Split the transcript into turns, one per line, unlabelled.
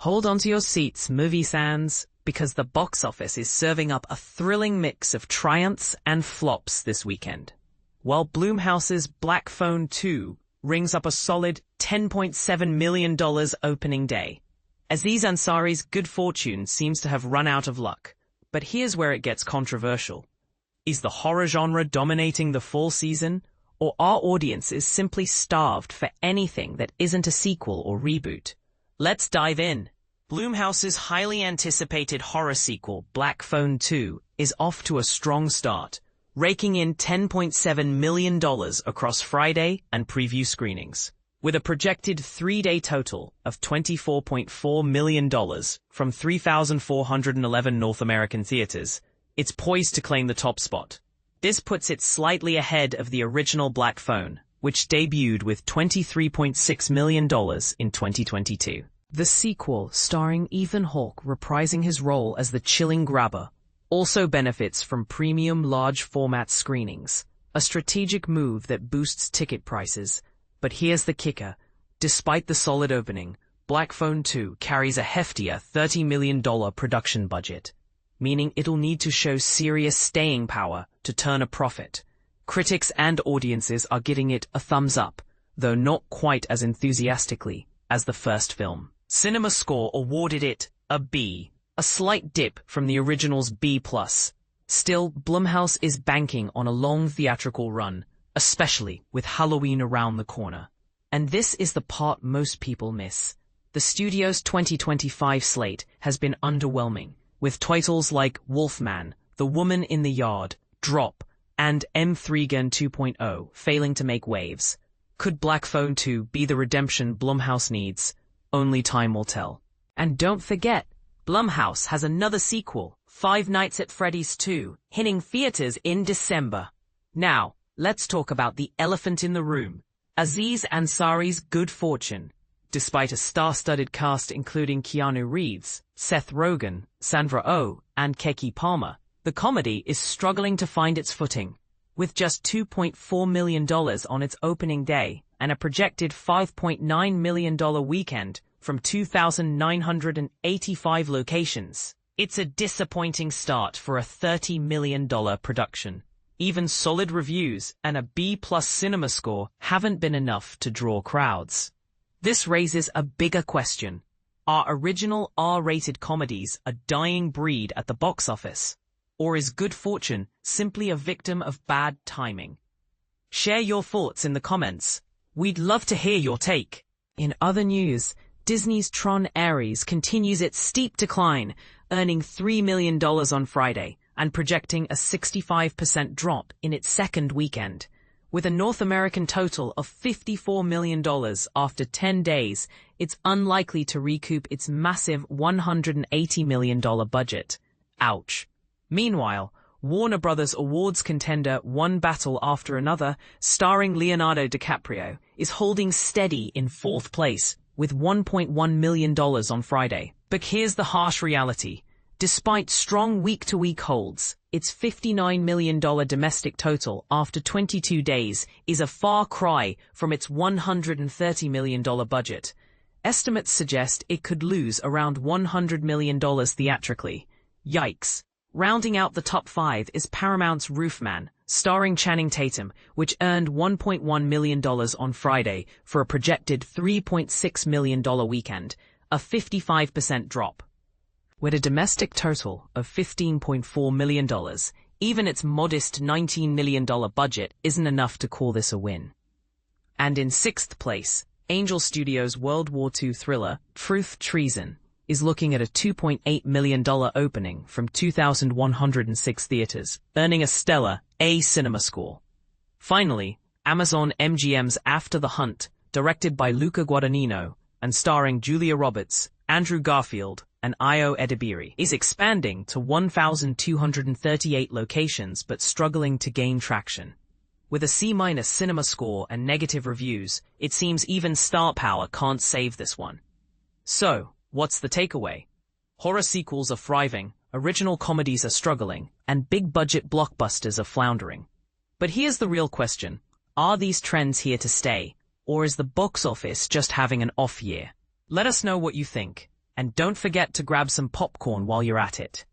Hold on to your seats, movie fans, because the box office is serving up a thrilling mix of triumphs and flops this weekend. While Blumhouse's Black Phone 2 rings up a solid $10.7 million opening day, Aziz Ansari's Good Fortune seems to have run out of luck. But here's where it gets controversial. Is the horror genre dominating the fall season, or are audiences simply starved for anything that isn't a sequel or reboot? Let's dive in. Blumhouse's highly anticipated horror sequel, Black Phone 2, is off to a strong start, raking in $10.7 million across Friday and preview screenings. With a projected 3-day total of $24.4 million from 3,411 North American theaters, it's poised to claim the top spot. This puts it slightly ahead of the original Black Phone, which debuted with $23.6 million in 2022. The sequel, starring Ethan Hawke reprising his role as the chilling grabber, also benefits from premium large-format screenings, a strategic move that boosts ticket prices. But here's the kicker. Despite the solid opening, Black Phone 2 carries a heftier $30 million production budget, meaning it'll need to show serious staying power to turn a profit. Critics and audiences are giving it a thumbs up, though not quite as enthusiastically as the first film. CinemaScore awarded it a B, a slight dip from the original's B+. Still, Blumhouse is banking on a long theatrical run, especially with Halloween around the corner. And this is the part most people miss. The studio's 2025 slate has been underwhelming, with titles like Wolfman, The Woman in the Yard, Drop, and M3GN 2.0 failing to make waves. Could Black Phone 2 be the redemption Blumhouse needs? Only time will tell. And don't forget, Blumhouse has another sequel, Five Nights at Freddy's 2, hitting theaters in December. Now, let's talk about the elephant in the room, Aziz Ansari's Good Fortune. Despite a star-studded cast including Keanu Reeves, Seth Rogen, Sandra Oh, and Keke Palmer, the comedy is struggling to find its footing. With just $2.4 million on its opening day and a projected $5.9 million weekend from 2,985 locations, it's a disappointing start for a $30 million production. Even solid reviews and a B+ CinemaScore haven't been enough to draw crowds. This raises a bigger question. Are original R-rated comedies a dying breed at the box office? Or is Good Fortune simply a victim of bad timing? Share your thoughts in the comments. We'd love to hear your take. In other news, Disney's Tron Ares continues its steep decline, earning $3 million on Friday and projecting a 65% drop in its second weekend. With a North American total of $54 million after 10 days, it's unlikely to recoup its massive $180 million budget. Ouch. Meanwhile, Warner Brothers awards contender One Battle After Another, starring Leonardo DiCaprio, is holding steady in fourth place with $1.1 million on Friday. But here's the harsh reality. Despite strong week-to-week holds, its $59 million domestic total after 22 days is a far cry from its $130 million budget. Estimates suggest it could lose around $100 million theatrically. Yikes. Rounding out the top 5 is Paramount's Roofman, starring Channing Tatum, which earned $1.1 million on Friday for a projected $3.6 million weekend, a 55% drop. With a domestic total of $15.4 million, even its modest $19 million budget isn't enough to call this a win. And in sixth place, Angel Studios' World War II thriller, Truth, Treason, is looking at a $2.8 million opening from 2,106 theaters, earning a stellar A CinemaScore. Finally, Amazon MGM's After the Hunt, directed by Luca Guadagnino and starring Julia Roberts, Andrew Garfield, and Ayo Edebiri, is expanding to 1,238 locations but struggling to gain traction. With a C- CinemaScore and negative reviews, it seems even star power can't save this one. So, what's the takeaway? Horror sequels are thriving, original comedies are struggling, and big-budget blockbusters are floundering. But here's the real question. Are these trends here to stay, or is the box office just having an off year? Let us know what you think. And don't forget to grab some popcorn while you're at it.